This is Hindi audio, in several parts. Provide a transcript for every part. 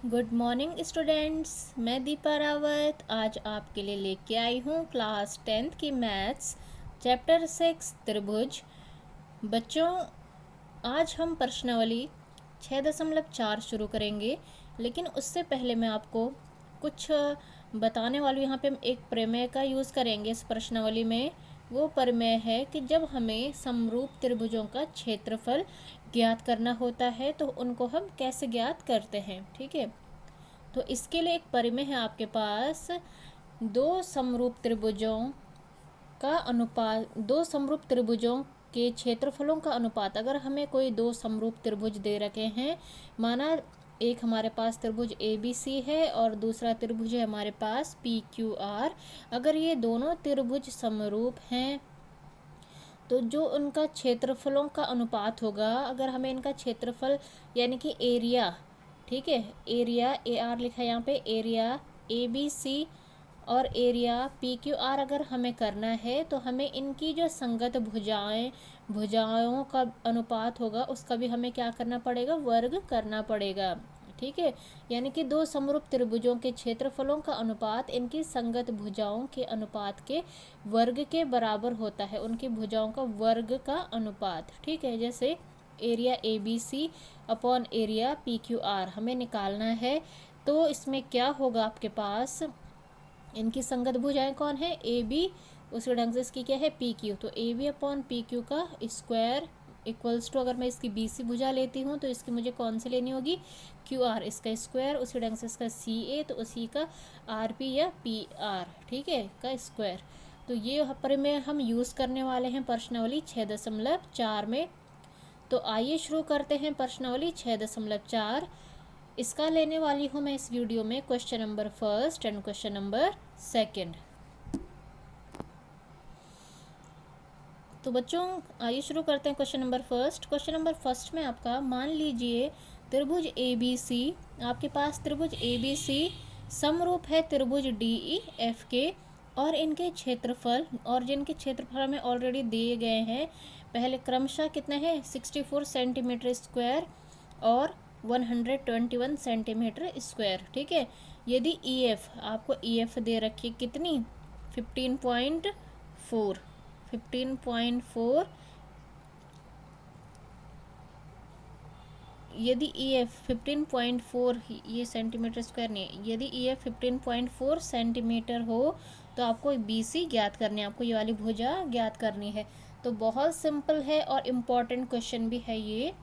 Good morning students. मैं दीपा रावत आज आपके लिए लेके आई हूँ क्लास 10th की मैथ्स चैप्टर 6 त्रिभुज। बच्चों, आज हम प्रश्नावली 6.4 शुरू करेंगे, लेकिन उससे पहले मैं आपको कुछ बताने वाली हूँ। यहाँ पे हम एक प्रमेय का यूज़ करेंगे इस प्रश्नावली में। वो प्रमेय है कि जब हमें समरूप त्रिभुजों का क्षेत्रफल ज्ञात करना होता है तो उनको हम कैसे ज्ञात करते हैं। ठीक है, तो इसके लिए एक प्रमेय है आपके पास। दो समरूप त्रिभुजों का अनुपात, दो समरूप त्रिभुजों के क्षेत्रफलों का अनुपात। अगर हमें कोई दो समरूप त्रिभुज दे रखे हैं, माना एक हमारे पास त्रिभुज ABC है और दूसरा त्रिभुज है हमारे पास PQR। अगर ये दोनों त्रिभुज समरूप हैं तो जो उनका क्षेत्रफलों का अनुपात होगा, अगर हमें इनका क्षेत्रफल यानी कि एरिया, ठीक है, एरिया AR लिखा है यहाँ पे, एरिया ABC और एरिया PQR अगर हमें करना है तो हमें इनकी जो संगत भुजाओं का अनुपात होगा उसका भी हमें क्या करना पड़ेगा, वर्ग करना पड़ेगा। ठीक है, यानी कि दो समरूप त्रिभुजों के क्षेत्रफलों का अनुपात इनकी संगत भुजाओं के अनुपात के वर्ग के बराबर होता है, उनकी भुजाओं का वर्ग का अनुपात। ठीक है, जैसे area ABC upon area PQR हमें निकालना है, तो इसमें क्या होगा आपके पास, इनकी संगत भुजाएं कौन है, AB, उसी ढंग से इसकी क्या है, PQ। तो AB अपॉन PQ का स्क्वायर इक्वल्स टू, अगर मैं इसकी BC भुजा लेती हूँ तो इसकी मुझे कौन सी लेनी होगी, QR, इसका स्क्वायर, उसी ढंग से इसका CA तो उसी का RP या PR, ठीक है, का स्क्वायर। तो ये प्रमेय हम यूज़ करने वाले हैं प्रश्नावली 6.4 में। तो आइए शुरू करते हैं प्रश्नावली 6.4। इसका लेने वाली हूँ मैं इस वीडियो में question number first and question number second. तो बच्चों आइए शुरू करते हैं question number first. Question number first में आपका, मान लीजिए त्रिभुज ABC, आपके पास त्रिभुज ABC समरूप है त्रिभुज DEF के, और इनके क्षेत्रफल, और जिनके क्षेत्रफल हमें ऑलरेडी दिए गए हैं, पहले क्रमशः कितने हैं, 64 सेंटीमीटर स्क्वायर और 121 सेंटीमीटर स्क्वायर। ठीक है, यदि EF, आपको EF दे रखी कितनी, 15.4, 15.4, यदि EF 15.4, ये सेंटीमीटर स्क्वायर नहीं है, यदि EF 15.4 सेंटीमीटर हो तो आपको BC ज्ञात करनी है, आपको ये वाली भुजा ज्ञात करनी है। तो बहुत सिंपल है और इम्पॉर्टेंट क्वेश्चन भी है ये।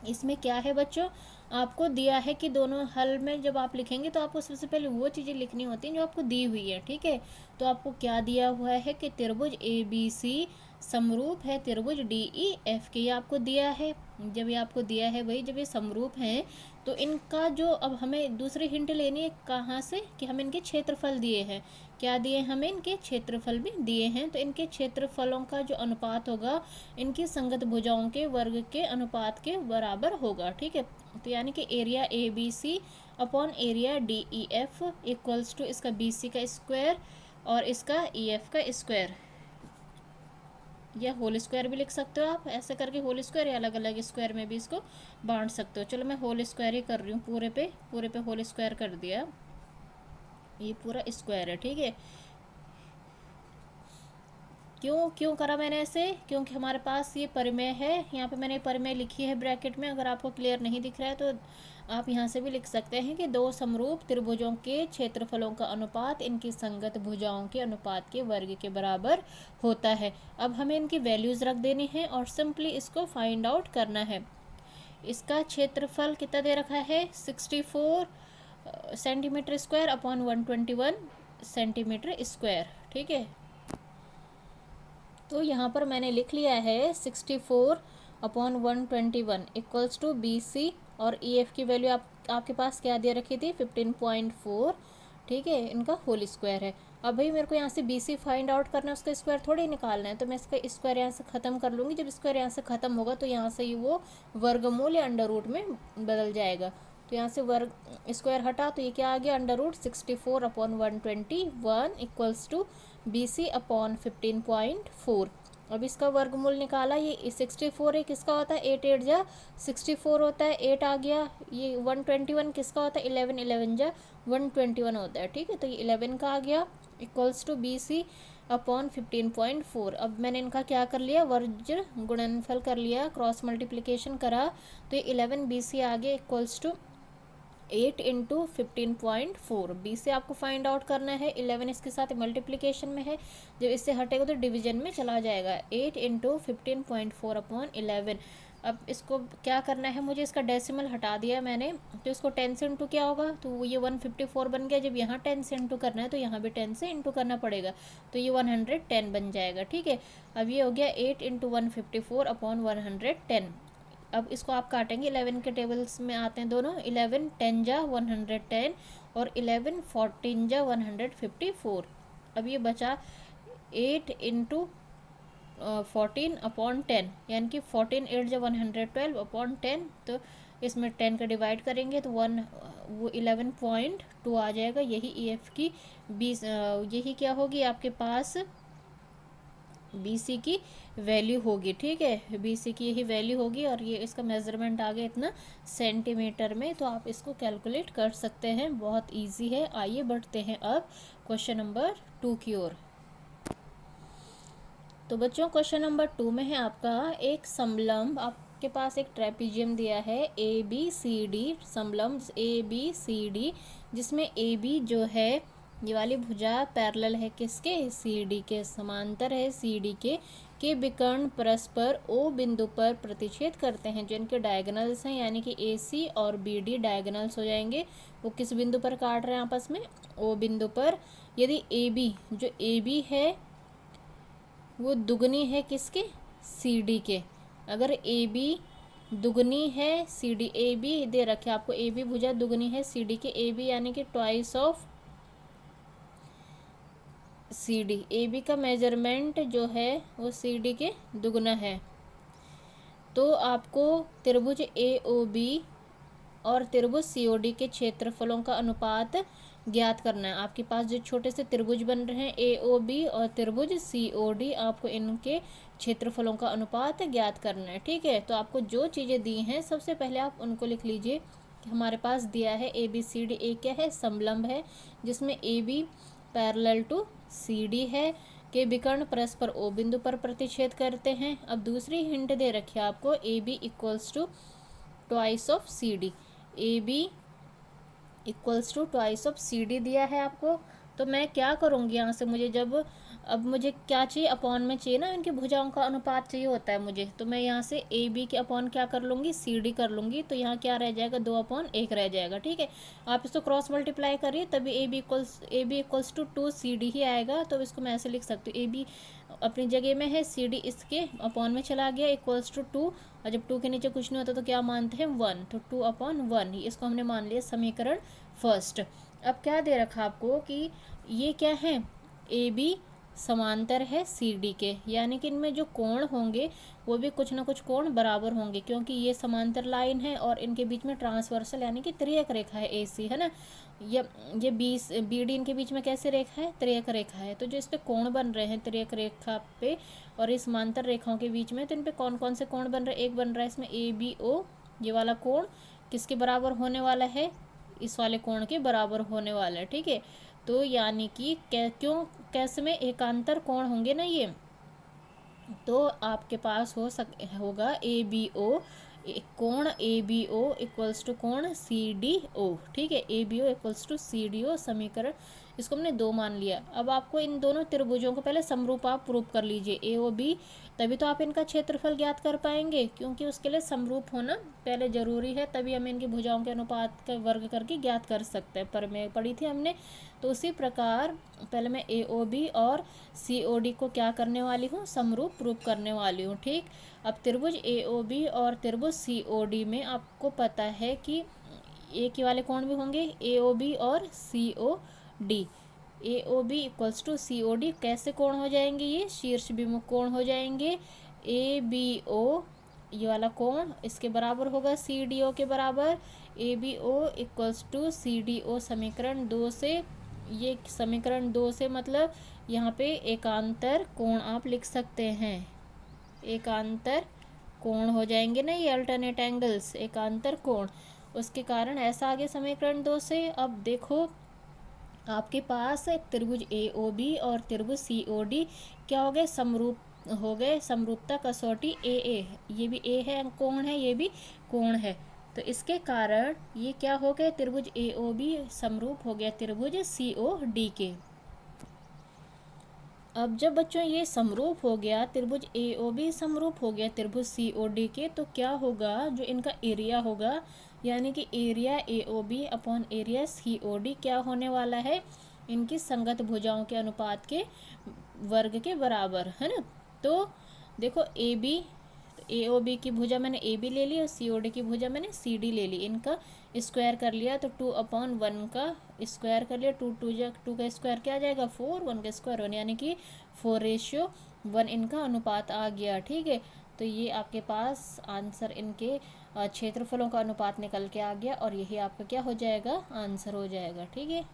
इसमें क्या है बच्चों, आपको दिया है कि दोनों हल में जब आप लिखेंगे तो आपको सबसे पहले वो चीज़ें लिखनी होती हैं जो आपको दी हुई है। ठीक है, तो आपको क्या दिया हुआ है कि त्रिभुज ABC समरूप है त्रिभुज DEF के, ये आपको दिया है। जब ये आपको दिया है भाई, जब ये समरूप हैं तो इनका जो, अब हमें दूसरी हिंट लेनी है कहाँ से, कि हमें इनके क्षेत्रफल दिए हैं। क्या दिए, हमें इनके क्षेत्रफल भी दिए हैं, तो इनके क्षेत्रफलों का जो अनुपात होगा इनकी संगत भुजाओं के वर्ग के अनुपात के बराबर होगा। ठीक है, तो यानी कि area ABC upon area DEF equals to इसका BC का स्क्वायर और इसका EF का स्क्वायर, या होल स्क्वायर भी लिख सकते हो आप, ऐसे करके होल स्क्वायर, या अलग अलग स्क्वायर में भी इसको बांट सकते हो। चलो मैं होल स्क्वायर ही कर रही हूँ, पूरे पे होल स्क्वायर कर दिया, ये पूरा स्क्वायर है। ठीक है, क्यों क्यों करा मैंने ऐसे, क्योंकि हमारे पास ये प्रमेय है। यहाँ पे मैंने प्रमेय लिखी है ब्रैकेट में, अगर आपको क्लियर नहीं दिख रहा है तो आप यहाँ से भी लिख सकते हैं कि दो समरूप त्रिभुजों के क्षेत्रफलों का अनुपात इनकी संगत भुजाओं के अनुपात के वर्ग के बराबर होता है। अब हमें इनकी वैल्यूज़ रख देनी है और सिंपली इसको फाइंड आउट करना है। इसका क्षेत्रफल कितना दे रखा है, 64 centimetre square upon 121 centimetre square. ठीक है, तो यहाँ पर मैंने लिख लिया है 64 अपॉन 121 इक्वल्स टू BC, और EF की वैल्यू आपके पास क्या दे रखी थी, 15.4। ठीक है, इनका होल स्क्वायर है। अब भाई मेरे को यहाँ से BC फाइंड आउट करना है, उसका स्क्वायर थोड़ी निकालना है, तो मैं इसका स्क्वायर यहाँ से ख़त्म कर लूँगी। जब स्क्वायर यहाँ से ख़त्म होगा तो यहाँ से ही वो वर्गमूल या अंडर रूट में बदल जाएगा। तो यहाँ से वर्ग स्क्वायर हटा तो ये क्या आ गया, under root 64 upon 121 equals to BC upon 15.4। अब इसका वर्गमूल निकाला, ये 64 है, किसका होता है 8 8 जा 64 होता है, 8 आ गया। ये 121 किसका होता है 11 11 जा 121 होता है, ठीक है। तो ये 11 का आ गया इक्वल्स टू BC अपॉन 15.4। अब मैंने इनका क्या कर लिया, वर्ज गुणनफल कर लिया, क्रॉस मल्टीप्लिकेशन करा, तो ये 11 BC आ गया इक्वल्स टू 8 इंटू 15.4। बी से आपको फाइंड आउट करना है, 11 इसके साथ मल्टीप्लिकेशन में है, जब इससे हटेगा तो डिवीजन में चला जाएगा। 8 इंटू 15.4 अपॉन 11। अब इसको क्या करना है, मुझे इसका डेसिमल हटा दिया मैंने, तो इसको 10 से इंटू क्या होगा, तो ये 154 बन गया। जब यहाँ 10 से इंटू करना है तो यहाँ भी 10 से इंटू करना पड़ेगा, तो ये 110 बन जाएगा, ठीक है। अब ये हो गया 8 इंटू 154 अपॉन 110। अब इसको आप काटेंगे, 11 के टेबल्स में आते हैं दोनों, 11 10 जा 110 और 11 14 जा 154। अब ये बचा 8 इंटू 14 अपॉन 10, यानी कि 14 8 जा 112 अपॉन 10। तो इसमें 10 का डिवाइड करेंगे तो 11.2 आ जाएगा। यही EF की 20 यही क्या होगी आपके पास BC की वैल्यू होगी, ठीक है। BC की यही वैल्यू होगी, और ये इसका मेजरमेंट आ गया इतना सेंटीमीटर में। तो आप इसको कैलकुलेट कर सकते हैं, बहुत इजी है। आइए बढ़ते हैं अब क्वेश्चन नंबर 2 की ओर। तो बच्चों क्वेश्चन नंबर 2 में है आपका एक समलंब, आपके पास एक ट्रेपीजियम दिया है ABCD, समलंब ABCD, जिसमें AB जो है ये वाली भुजा पैरेलल है किसके, CD के, समांतर है CD के विकर्ण परस्पर O बिंदु पर प्रतिच्छेद करते हैं, जो इनके डायगोनल्स हैं, यानी कि AC और BD डायगोनल्स हो जाएंगे। वो किस बिंदु पर काट रहे हैं आपस में, O बिंदु पर। यदि AB जो AB है वो दुगनी है किसके, CD के। अगर AB दुगनी है CD, AB दे रखे आपको, AB भुजा दुगनी है CD के, AB यानी कि ट्वाइस ऑफ CD। AB का मेजरमेंट जो है वो CD के दुगना है। तो आपको त्रिभुज AOB और त्रिभुज COD के क्षेत्रफलों का अनुपात ज्ञात करना है। आपके पास जो छोटे से त्रिभुज बन रहे हैं AOB और त्रिभुज COD, आपको इनके क्षेत्रफलों का अनुपात ज्ञात करना है, ठीक है। तो आपको जो चीज़ें दी हैं सबसे पहले आप उनको लिख लीजिए कि हमारे पास दिया है ABCD, एक क्या है समलंब है, जिसमें AB पैरेलल टू CD है, के विकर्ण परस्पर O बिंदु पर प्रतिच्छेद करते हैं। अब दूसरी हिंट दे रखी है आपको, AB equals to twice of CD, AB equals to twice of CD दिया है आपको। तो मैं क्या करूँगी यहाँ से, मुझे जब अब मुझे क्या चाहिए, अपॉन में चाहिए ना, इनकी भुजाओं का अनुपात चाहिए होता है मुझे, तो मैं यहाँ से AB के अपॉन क्या कर लूँगी, CD कर लूँगी। तो यहाँ क्या रह जाएगा, 2/1 रह जाएगा, ठीक है। आप इसको क्रॉस मल्टीप्लाई करिए, तभी AB इक्वल्स टू 2CD ही आएगा। तो इसको मैं ऐसे लिख सकती हूँ, AB अपनी जगह में है, CD इसके अपॉन में चला गया इक्वल्स टू 2, और जब 2 के नीचे कुछ नहीं होता तो क्या मानते हैं 1, तो 2/1 ही इसको हमने मान लिया समीकरण फर्स्ट। अब क्या दे रखा आपको कि ये क्या है, AB समांतर है CD के, यानी कि इनमें जो कोण होंगे वो भी कुछ ना कुछ कोण बराबर होंगे, क्योंकि ये समांतर लाइन है और इनके बीच में ट्रांसवर्सल यानी कि त्रियक रेखा है AC, है ना। ये BD इनके बीच में कैसे रेखा है, त्रियक रेखा है। तो जो इस पे कोण बन रहे हैं त्रियक रेखा पे और इस समांतर रेखाओं के बीच में, तो इन पे कौन कौन से कोण बन रहे हैं, एक बन रहा है इसमें ABO, ये वाला कोण किसके बराबर होने वाला है, इस वाले कोण के बराबर होने वाला है, ठीक है। तो यानी कि क्यों कैसे में एकांतर कोण होंगे ना ये, तो आपके पास होगा ABO, कोण ABO इक्वल्स टू कोण CDO, ठीक है। ABO इक्वल्स टू CDO समीकरण, इसको हमने 2 मान लिया। अब आपको इन दोनों त्रिभुजों को पहले समरूप आप प्रूव कर लीजिए AOB, तभी तो आप इनका क्षेत्रफल ज्ञात कर पाएंगे, क्योंकि उसके लिए समरूप होना पहले ज़रूरी है, तभी हम इनकी भुजाओं के अनुपात का वर्ग करके ज्ञात कर सकते हैं। पर में पढ़ी थी हमने, तो उसी प्रकार पहले मैं AOB और COD को क्या करने वाली हूँ, समरूप प्रूव करने वाली हूँ, ठीक। अब त्रिभुज AOB और त्रिभुज COD में आपको पता है कि एक ही वाले कोण भी होंगे, AOB और COD। AOB equals to COD कैसे कोण हो जाएंगे, ये शीर्ष विमुख कोण हो जाएंगे। ABO ये वाला कोण इसके बराबर होगा CDO के बराबर, ABO इक्वल्स टू CDO समीकरण 2 से, ये समीकरण 2 से मतलब यहाँ पे एकांतर कोण आप लिख सकते हैं, एकांतर कोण हो जाएंगे ना, ये अल्टरनेट एंगल्स एकांतर कोण। उसके कारण ऐसा आ गया समीकरण 2 से। अब देखो आपके पास एक त्रिभुज ए ओ बी और त्रिभुज सी ओ डी क्या हो गए, समरूप हो गए, समरूपता कसौटी ए ए, ये भी ए है कोण है, ये भी कोण है। तो इसके कारण ये क्या हो गए, त्रिभुज ए ओ बी समरूप हो गया त्रिभुज सी ओ डी के। अब जब बच्चों ये समरूप हो गया, त्रिभुज ए ओ बी समरूप हो गया त्रिभुज सी ओ डी के, तो क्या होगा, जो इनका एरिया होगा, यानी कि area A O B upon area C O D क्या होने वाला है, इनकी संगत भुजाओं के अनुपात के वर्ग के बराबर, है ना। तो देखो A B, A O B की भुजा मैंने ए बी ले ली और सी ओ डी की भुजा मैंने सी डी ले ली, इनका स्क्वायर कर लिया तो 2/1 का स्क्वायर कर लिया, 2 का स्क्वायर क्या आ जाएगा 4, 1 का स्क्वायर 1, यानी कि 4:1 इनका अनुपात आ गया। ठीक है, तो ये आपके पास आंसर इनके क्षेत्रफलों का अनुपात निकल के आ गया और यही आपका क्या हो जाएगा, आंसर हो जाएगा। ठीक है।